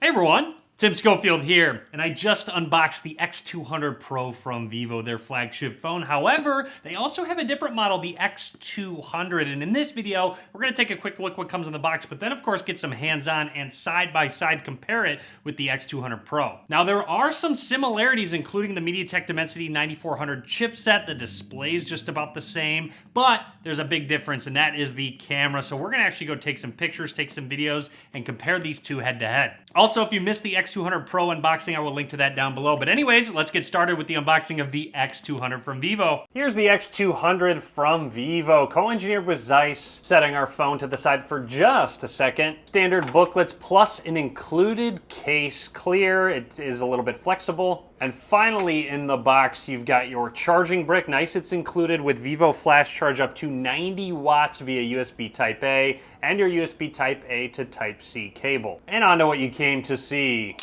Hey everyone, Tim Schofield here, and I just unboxed the X200 Pro from Vivo, their flagship phone. However, they also have a different model, the X200, and in this video, we're going to take a quick look what comes in the box, but then of course get some hands-on and side-by-side compare it with the X200 Pro. Now there are some similarities, including the MediaTek Dimensity 9400 chipset. The display is just about the same, but there's a big difference, and that is the camera. So we're going to actually go take some pictures, take some videos, and compare these two head-to-head. Also, if you missed the X200 Pro unboxing, I will link to that down below. But anyways, let's get started with the unboxing of the X200 from Vivo. Here's the X200 from Vivo, co-engineered with Zeiss. Setting our phone to the side for just a second. Standard booklets plus an included case. Clear, it is a little bit flexible. And finally in the box, you've got your charging brick. Nice, it's included with Vivo Flash Charge up to 90 watts via USB Type-A and your USB Type-A to Type-C cable. And on to what you came to see.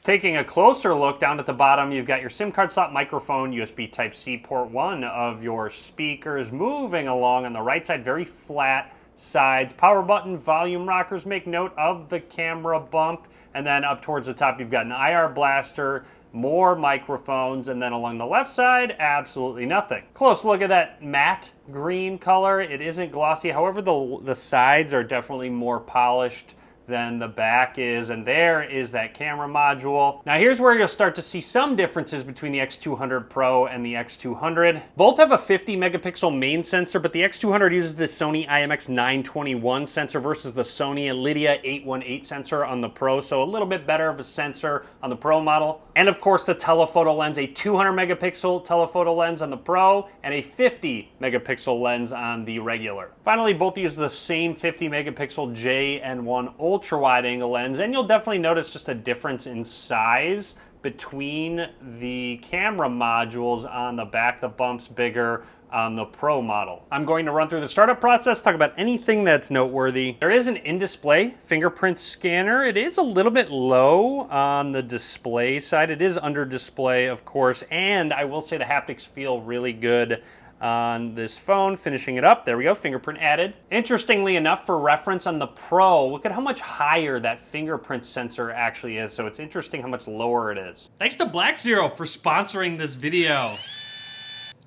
Taking a closer look down at the bottom, you've got your SIM card slot, microphone, USB Type-C port, one of your speakers. Moving along on the right side, very flat sides, power button, volume rockers. Make note of the camera bump. And then up towards the top, you've got an IR blaster, more microphones, and then along the left side, absolutely nothing. Close look at that matte green color. It isn't glossy. However, the sides are definitely more polished than the back is, and there is that camera module. Now here's where you'll start to see some differences between the X200 Pro and the X200. Both have a 50 megapixel main sensor, but the X200 uses the Sony IMX921 sensor versus the Sony Lydia 818 sensor on the Pro, so a little bit better of a sensor on the Pro model. And of course the telephoto lens, a 200 megapixel telephoto lens on the Pro and a 50 megapixel lens on the regular. Finally, both use the same 50 megapixel JN1 ultra wide angle lens, and you'll definitely notice just a difference in size between the camera modules on the back. The bump's bigger on the Pro model. I'm going to run through the startup process, talk about anything that's noteworthy. There is an in-display fingerprint scanner. It is a little bit low on the display side. It is under display, of course, and I will say the haptics feel really good on this phone. Finishing it up, there we go, fingerprint added. Interestingly enough, for reference on the Pro, look at how much higher that fingerprint sensor actually is, so it's interesting how much lower it is. Thanks to Black Zero for sponsoring this video.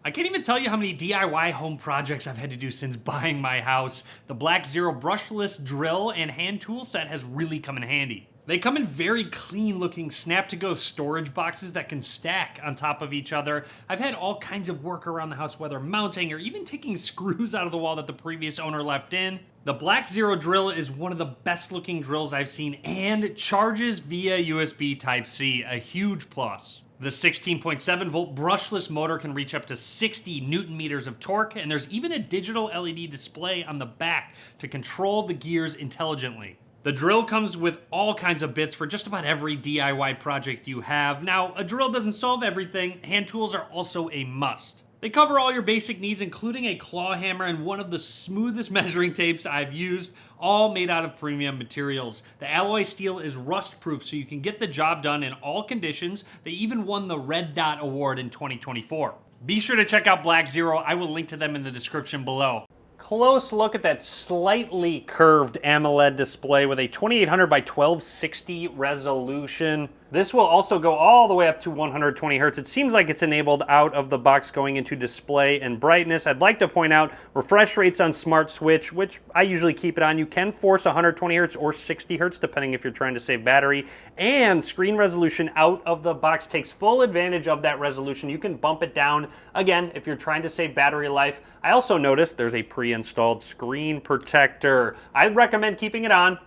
I can't even tell you how many DIY home projects I've had to do since buying my house. The Black Zero brushless drill and hand tool set has really come in handy. They come in very clean looking snap-to-go storage boxes that can stack on top of each other. I've had all kinds of work around the house, whether mounting or even taking screws out of the wall that the previous owner left in. The Black Zero drill is one of the best looking drills I've seen and charges via USB Type-C, a huge plus. The 16.7 volt brushless motor can reach up to 60 Newton meters of torque, and there's even a digital LED display on the back to control the gears intelligently. The drill comes with all kinds of bits for just about every DIY project you have. Now, a drill doesn't solve everything. Hand tools are also a must. They cover all your basic needs, including a claw hammer and one of the smoothest measuring tapes I've used, all made out of premium materials. The alloy steel is rust-proof, so you can get the job done in all conditions. They even won the Red Dot Award in 2024. Be sure to check out Black Zero. I will link to them in the description below. Close look at that slightly curved AMOLED display with a 2800 by 1260 resolution. This will also go all the way up to 120 hertz. It seems like it's enabled out of the box going into display and brightness. I'd like to point out refresh rates on Smart Switch, which I usually keep it on. You can force 120 hertz or 60 hertz, depending if you're trying to save battery. And screen resolution out of the box takes full advantage of that resolution. You can bump it down, again, if you're trying to save battery life. I also noticed there's a pre-installed screen protector. I'd recommend keeping it on.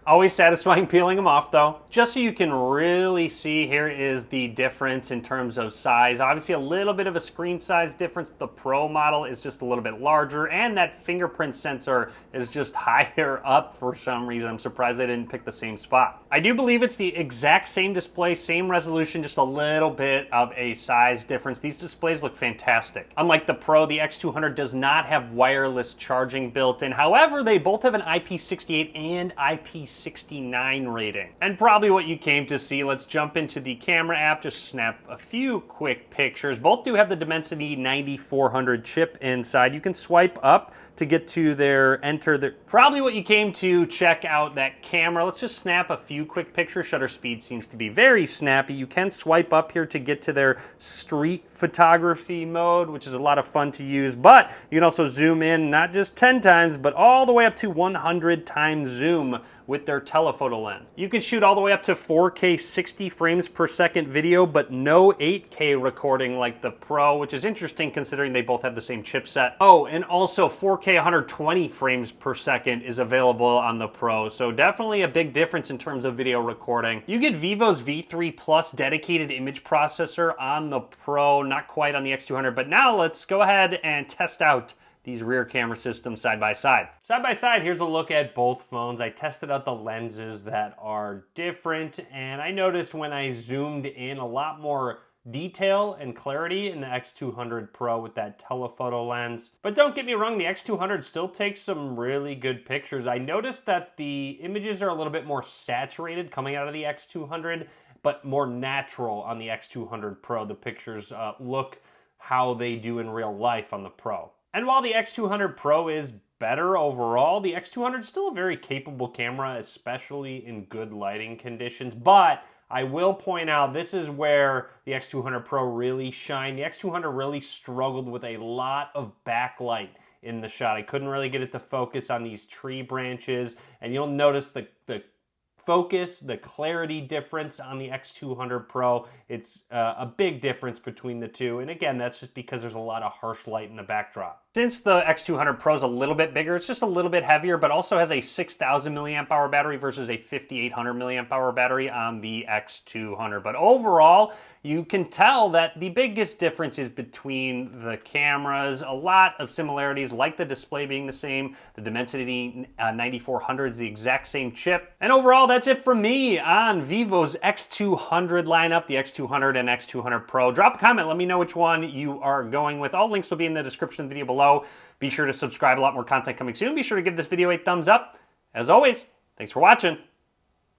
Always satisfying peeling them off though. Just so you can really see, here is the difference in terms of size. Obviously a little bit of a screen size difference. The Pro model is just a little bit larger, and that fingerprint sensor is just higher up for some reason. I'm surprised they didn't pick the same spot. I do believe it's the exact same display, same resolution, just a little bit of a size difference. These displays look fantastic. Unlike the Pro, the X200 does not have wireless charging built in. However, they both have an IP68 and IP69 rating. And probably what you came to see. Let's jump into the camera app, just snap a few quick pictures. Both do have the Dimensity 9400 chip inside. You can swipe up to get to their probably what you came to check out that camera. Let's just snap a few quick pictures. Shutter speed seems to be very snappy. You can swipe up here to get to their street photography mode, which is a lot of fun to use, but you can also zoom in not just 10 times, but all the way up to 100 times zoom with their telephoto lens. You can shoot all the way up to 4K 60 frames per second video, but no 8K recording like the Pro, which is interesting considering they both have the same chipset. Oh, and also 4K 120 frames per second is available on the Pro, so definitely a big difference in terms of video recording. You get Vivo's V3 Plus dedicated image processor on the Pro, not quite on the X200, but now let's go ahead and test out these rear camera systems side by side. Side by side, here's a look at both phones. I tested out the lenses that are different, and I noticed when I zoomed in a lot more detail and clarity in the X200 Pro with that telephoto lens. But don't get me wrong, the X200 still takes some really good pictures. I noticed that the images are a little bit more saturated coming out of the X200, but more natural on the X200 Pro. The pictures look how they do in real life on the Pro. And while the X200 Pro is better overall, the X200 is still a very capable camera, especially in good lighting conditions. But I will point out, this is where the X200 Pro really shined. The X200 really struggled with a lot of backlight in the shot. I couldn't really get it to focus on these tree branches, and you'll notice the focus, the clarity difference on the X200 Pro. It's a big difference between the two. And again, that's just because there's a lot of harsh light in the backdrop. Since the X200 Pro is a little bit bigger, it's just a little bit heavier, but also has a 6,000 milliamp hour battery versus a 5,800 milliamp hour battery on the X200. But overall, you can tell that the biggest difference is between the cameras. A lot of similarities, like the display being the same, the Dimensity 9400 is the exact same chip. And overall, that's it from me on Vivo's X200 lineup, the X200 and X200 Pro. Drop a comment, let me know which one you are going with. All links will be in the description of the video below. Be sure to subscribe, a lot more content coming soon. Be sure to give this video a thumbs up. As always, thanks for watching.